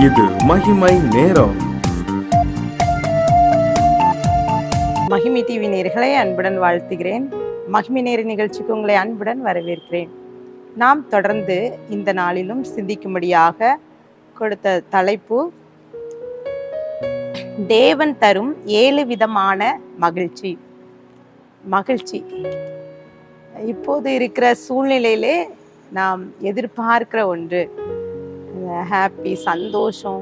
இது மகிமை நேரம். மகிமை டிவி நேயர்களை அன்புடன் வாழ்த்துகிறேன். மகிமை நேர நிகழ்ச்சிக்கு உங்களை அன்புடன் வரவேற்கிறேன். நாம் தொடர்ந்து இந்த நாளிலும் சிந்திக்கும்படியாக கொடுத்த தலைப்பு தேவன் தரும் 7 விதமான மகிழ்ச்சி. மகிழ்ச்சி இப்போது இருக்கிற சூழ்நிலையிலே நாம் எதிர்பார்க்கிற ஒன்று. ஹாப்பி, சந்தோஷம்,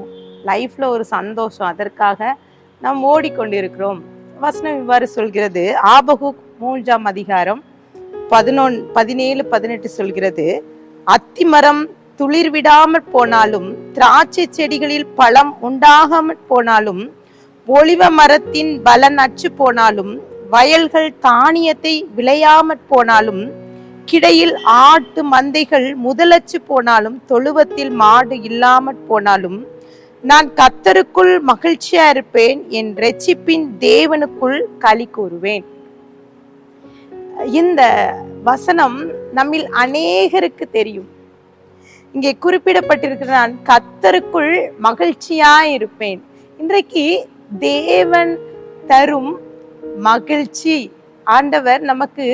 லைஃப்ல ஒரு சந்தோஷம், அதற்காக நாம் ஓடிக்கொண்டிருக்கிறோம். வசனம் இவ்வாறு சொல்கிறது. ஆபகுக் 3ஆம் அதிகாரம் 17-18 சொல்கிறது, அத்திமரம் துளிர் விடாமற் போனாலும், திராட்சை செடிகளில் பழம் உண்டாகாமற் போனாலும், ஒலிவ மரத்தின் பலன் அற்று போனாலும், வயல்கள் தானியத்தை விளையாமற் போனாலும், கிடையில் ஆட்டு மந்தைகள் முதலற்று போனாலும், தொழுவத்தில் மாடு இல்லாமற் போனாலும், நான் கர்த்தருக்குள் மகிழ்ச்சியா இருப்பேன், என் இரட்சிப்பின் தேவனுக்குள் களி கூறுவேன். இந்த வசனம் நம்மில் அநேகருக்கு தெரியும். இங்கே குறிப்பிடப்பட்டிருக்கிற நான் கர்த்தருக்குள் மகிழ்ச்சியா இருப்பேன். இன்றைக்கு தேவன் தரும் மகிழ்ச்சி, ஆண்டவர் நமக்கு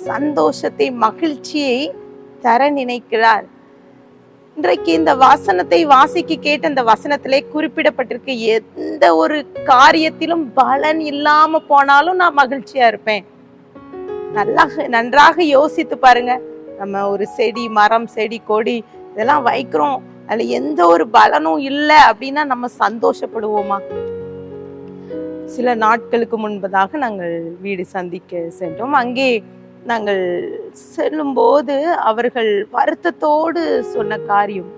சந்தோஷத்தை, மகிழ்ச்சியை தர நினைக்கிறார். இன்றைக்கு இந்த வசனத்தை வாசிக்க கேட்ட இந்த வசனத்திலே குறிப்பிடப்பட்டிருக்கு, எந்த ஒரு காரியத்திலும் பலன் இல்லாம போனாலும் நான் மகிழ்ச்சியா இருப்பேன். நன்றாக யோசித்து பாருங்க. நம்ம ஒரு செடி, மரம், செடி, கொடி இதெல்லாம் வைக்கிறோம், அதுல எந்த ஒரு பலனும் இல்லை அப்படின்னா நம்ம சந்தோஷப்படுவோமா? சில நாட்களுக்கு முன்பதாக நாங்கள் வீடு சந்திக்க சென்றோம். அங்கே நாங்கள் செல்லும்போது அவர்கள் வருத்தத்தோடு சொன்ன காரியம்,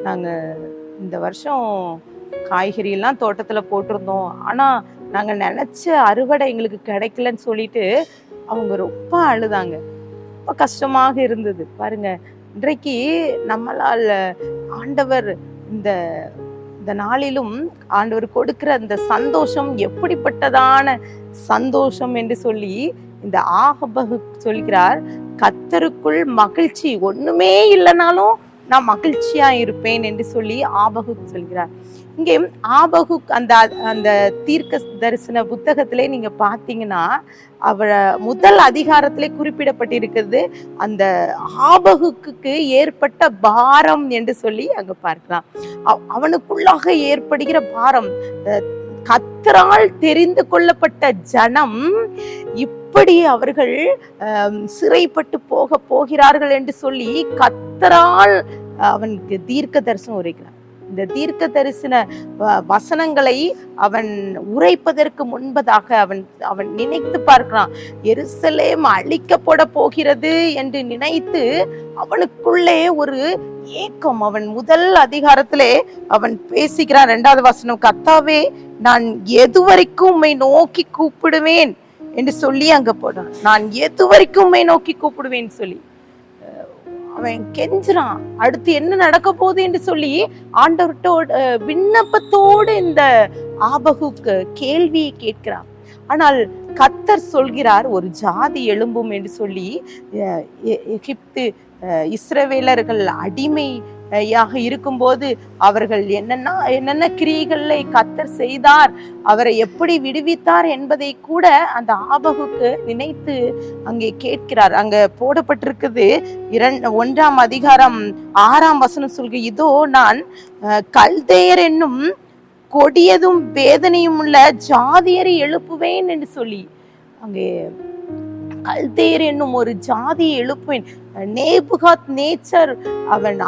நாங்கள் இந்த வருஷம் காய்கறி எல்லாம் தோட்டத்தில் போட்டிருந்தோம், ஆனால் நாங்கள் நினச்ச அறுவடை எங்களுக்கு கிடைக்கலன்னு சொல்லிட்டு அவங்க ரொம்ப அழுதாங்க. ரொம்ப கஷ்டமாக இருந்தது. பாருங்க, இன்றைக்கு நம்மளால் ஆண்டவர் இந்த நாளிலும் ஆண்டவர் கொடுக்கிற அந்த சந்தோஷம் எப்படிப்பட்டதான சந்தோஷம் என்று சொல்லி இந்த ஆபகுக் சொல்கிறார், கர்த்தருக்குள் மகிழ்ச்சி, ஒண்ணுமே இல்லைனாலும் நான் மகிழ்ச்சியா இருப்பேன் என்று சொல்லி ஆபகுக் சொல்கிறார். இங்கே ஆபகுக் அந்த தீர்க்க தரிசன புத்தகத்திலே நீங்க பாத்தீங்கன்னா அவ முதல் அதிகாரத்திலே குறிப்பிடப்பட்டிருக்கிறது அந்த ஆபகுக்கு ஏற்பட்ட பாரம் என்று சொல்லி அங்க பார்க்கலாம். அவனுக்குள்ளாக ஏற்படுகிற பாரம், கர்த்தரால் தெரிந்து கொள்ளப்பட்ட ஜனம் இப்படி அவர்கள் சிறைப்பட்டு போகிறார்கள் என்று சொல்லி கர்த்தரால் அவனுக்கு தீர்க்க தரிசனம் உரைக்கிறார். இந்த தீர்க்க தரிசன வசனங்களை அவன் உரைப்பதற்கு முன்பதாக அவன் நினைத்து பார்க்கிறான். எருசலேம் அழிக்கப்பட போகிறது என்று நினைத்து அவனுக்குள்ளே ஒரு ஏக்கம். அவன் முதல் அதிகாரத்திலே அவன் பேசுகிறான். 2வது வசனம், கர்த்தாவே நான் எதுவரைக்கும் உம்மை நோக்கி கூப்பிடுவேன் என்று சொல்லி அங்க போடுறான். நான் எதுவரைக்கும் உம்மை நோக்கி கூப்பிடுவேன் சொல்லி அவன் கெஞ்சுறான். அடுத்து என்ன நடக்க போகுது என்று சொல்லி ஆண்டவர்கிட்ட விண்ணப்பத்தோடு இந்த ஆபகுக்கு கேள்வியை கேட்கிறான். ஆனால் கர்த்தர் சொல்கிறார், ஒரு ஜாதி எழும்பும் என்று சொல்லி எகிப்து இஸ்ரவேலர்கள் அடிமையாக இருக்கும்போது அவர்கள் என்னென்ன கிரியைகளை கர்த்தர் செய்தார், அவரை எப்படி விடுவித்தார் என்பதை கூட அந்த ஆபகுக்கு நினைத்து அங்கே கேட்கிறார். அங்க போடப்பட்டிருக்குது 1ஆம் அதிகாரம் 6ஆம் வசனம் சொல்க, இதோ நான் கல்தேயர் என்னும் கொடியதும் வேதனையும் உள்ள ஜாதியரை எழுப்புவேன் என்று சொல்லி அங்கே கல்தேயர் என்னும் ஒரு ஜாதியை எழுப்புவேன். நேபுகாத் நேச்சர் அவன்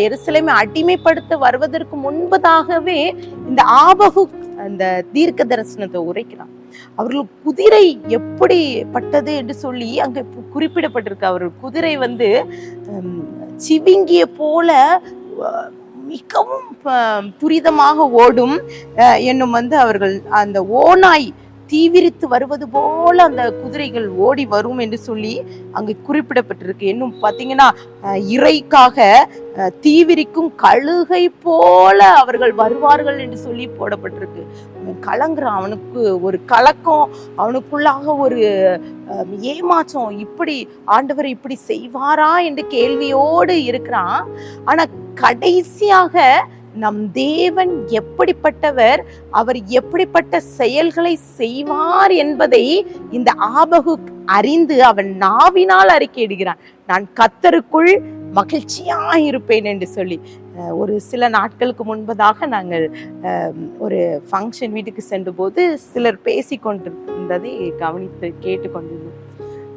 எருசலேமை அடிமைப்படுத்த வருவதற்கு முன்பதாகவே இந்த ஆபகுக் அந்த தீர்க்க தரிசனத்தை உரைக்கிறான். அவர்கள் குதிரை எப்படிப்பட்டது என்று சொல்லி அங்க குறிப்பிடப்பட்டிருக்கு. அவர்கள் குதிரை சிவிங்கிய போல மிகவும் துரிதமாக ஓடும் என்னும் அவர்கள் அந்த ஓநாய் தீவிரித்து வருவது போல அந்த குதிரைகள் ஓடி வரும் என்று சொல்லி அங்கு குறிப்பிடப்பட்டிருக்கு. இன்னும் பாத்தீங்கன்னா இறைக்காக தீவிரிக்கும் கழுகை போல அவர்கள் வருவார்கள் என்று சொல்லி போடப்பட்டிருக்கு. அவன் கலங்குறான், அவனுக்கு ஒரு கலக்கம், அவனுக்குள்ளாக ஒரு ஏமாற்றம், இப்படி ஆண்டவர் இப்படி செய்வாரா என்று கேள்வியோடு இருக்கிறான். ஆனா கடைசியாக நம் தேவன் எப்படிப்பட்டவர், அவர் எப்படிப்பட்ட செயல்களை செய்வார் என்பதை இந்த ஆபகுக் அறிந்து அவன் நாவினால் அறிக்கையிடுகிறான். நான் கர்த்தருக்குள் மகிழ்ச்சியா இருப்பேன் என்று சொல்லி. ஒரு சில நாட்களுக்கு முன்பதாக நாங்கள் ஒரு ஃபங்க்ஷன் வீட்டுக்கு சென்ற போது சிலர் பேசி கொண்டிருந்ததை கவனித்து கேட்டுக்கொண்டிருந்தோம்.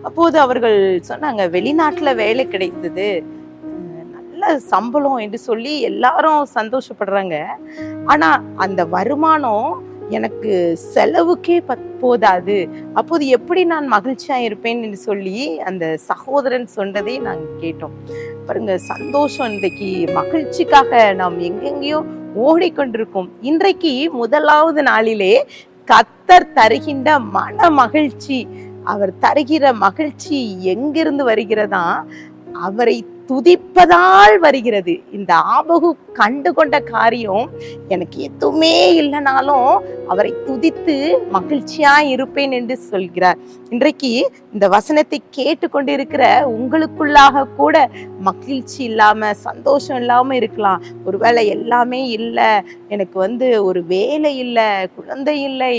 அப்போது அவர்கள் சொன்னாங்க, வெளிநாட்டுல வேலை கிடைத்தது, நல்ல சம்பளம் என்று சொல்லி எல்லாரும் சந்தோஷப்படுறாங்க. ஆனா அந்த வருமானம் எனக்கு செலவுக்கே போதாது, அப்போது எப்படி நான் மகிழ்ச்சியா இருப்பேன் என்று சொல்லி அந்த சகோதரன் சொன்னதை நாங்கள் கேட்டோம். பாருங்க, சந்தோஷம் இன்றைக்கு மகிழ்ச்சிக்காக நாம் எங்கெங்கேயோ ஓடிக்கொண்டிருக்கோம். இன்றைக்கு முதலாவது நாளிலே கர்த்தர் தருகின்ற மன மகிழ்ச்சி, அவர் தருகிற மகிழ்ச்சி எங்கிருந்து வருகிறதா? அவரை துதிப்பதால் வருகிறது. இந்த ஆபகு கண்டு கொண்ட காரியம், எனக்கு எதுவுமே இல்லைனாலும் அவரை துதித்து மகிழ்ச்சியா இருப்பேன் என்று சொல்கிறார். இன்றைக்கு இந்த வசனத்தை கேட்டுக்கொண்டு இருக்கிற உங்களுக்குள்ளாக கூட மகிழ்ச்சி இல்லாம, சந்தோஷம் இல்லாம இருக்கலாம். ஒருவேளை எல்லாமே இல்லை, எனக்கு ஒரு வேலை இல்லை, குழந்தை இல்லை,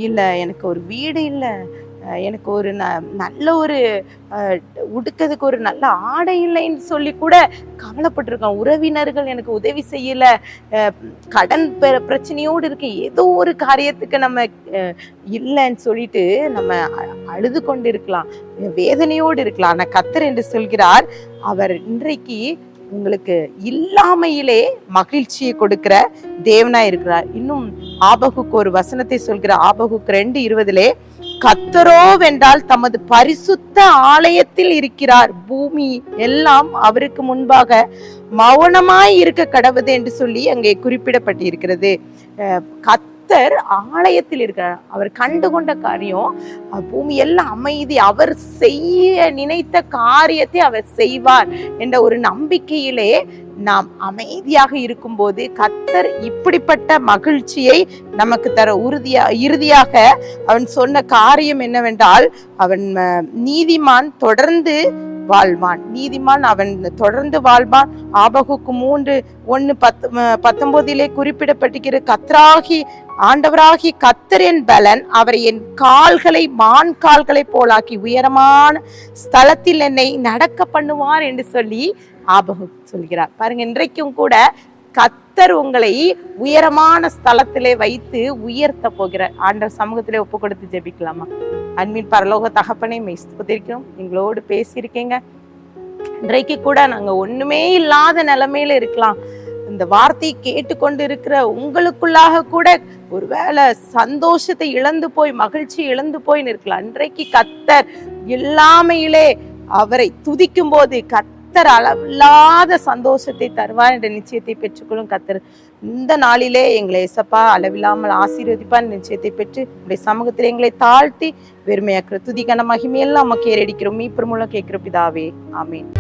இல்லை எனக்கு ஒரு வீடு இல்லை, எனக்கு ஒரு நல்ல ஒரு உடுக்கிறதுக்கு ஒரு நல்ல ஆடை இல்லைன்னு சொல்லி கூட கவலைப்பட்டிருக்கோம். உறவினர்கள் எனக்கு உதவி செய்யல, கடன் பிரச்சனையோடு இருக்கு, ஏதோ ஒரு காரியத்துக்கு நம்ம இல்லைன்னு சொல்லிட்டு நம்ம அழுது கொண்டு இருக்கலாம், வேதனையோடு இருக்கலாம். ஆனா கர்த்தர் என்று சொல்கிறார், அவர் இன்றைக்கு உங்களுக்கு இல்லாமையிலே மகிழ்ச்சியை கொடுக்கிற தேவனா இருக்கிறார். இன்னும் ஆபகுக்கு ஒரு வசனத்தை சொல்கிற, ஆபகுக்கு 2:20, கர்த்தரோ வென்றால் தமது பரிசுத்த ஆலயத்தில் இருக்கிறார், பூமி எல்லாம் அவருக்கு முன்பாக மௌனமாய் இருக்க கடவுது என்று சொல்லி அங்கே குறிப்பிடப்பட்டிருக்கிறது. கர்த்தர் ஆலயத்தில் இருக்கிறார். அவர் கண்டுகொண்ட காரியம், பூமி எல்லாம் அமைதி, அவர் செய்ய நினைத்த காரியத்தை அவர் செய்வார் என்ற ஒரு நம்பிக்கையிலே நாம் அமைதியாக இருக்கும்போது கர்த்தர் இப்படிப்பட்ட மகிழ்ச்சியை நமக்கு தர இறுதியாக அவன் சொன்ன காரியம் என்னவென்றால், அவன் நீதிமான் தொடர்ந்து வாழ்வான். நீதிமான் அவன் தொடர்ந்து வாழ்வான். ஆபகுக்கு 3:1-19 குறிப்பிடப்பட்டிருக்கிற, கர்த்தராகி ஆண்டவராகி கர்த்தர் என் பலன், அவரை என் கால்களை மான் கால்களை போலாக்கி உயரமான ஸ்தலத்தில் என்னை நடக்க பண்ணுவார் என்று சொல்லி ஆபகுக் சொல்கிறார். பாருங்க, இன்றைக்கும் கூட கர்த்தர் உங்களை உயரமான ஸ்தலத்திலே வைத்து உயர்த்த போகிறார். ஆண்டவர் சமூகத்திலே ஒப்பு கொடுத்து ஜெபிக்கலாமா? அன்பின் பரலோக தகப்பனே, மெய்ஸ்துதிக்கிறோம், எங்களோடு பேசியிருக்கீங்க. இன்றைக்கு கூட நாங்க ஒண்ணுமே இல்லாத நிலைமையில இருக்கலாம். இந்த வார்த்தையை கேட்டுக்கொண்டு இருக்கிற உங்களுக்குள்ளாக கூட ஒருவேளை சந்தோஷத்தை இழந்து போய், மகிழ்ச்சி இழந்து போய் இருக்கலாம். இன்றைக்கு கர்த்தர் இல்லாமையிலே அவரை துதிக்கும் போது கர்த்தர் அளவில்லாத சந்தோஷத்தை தருவார் என்ற நிச்சயத்தை பெற்றுக்கொள்ளும். கர்த்தர் இந்த நாளிலே எங்களை ஏசப்பா அளவில்லாமல் ஆசீர்வதிப்பார் நிச்சயத்தை பெற்று உங்களுடைய சமூகத்தில் எங்களை தாழ்த்தி வெறுமையாக்குற துதிக்கான மகிமையெல்லாம் நமக்கு ஏறடிக்கிறோம். மீட்பர் மூலம் கேட்கிற பிதாவே, ஆமீன்.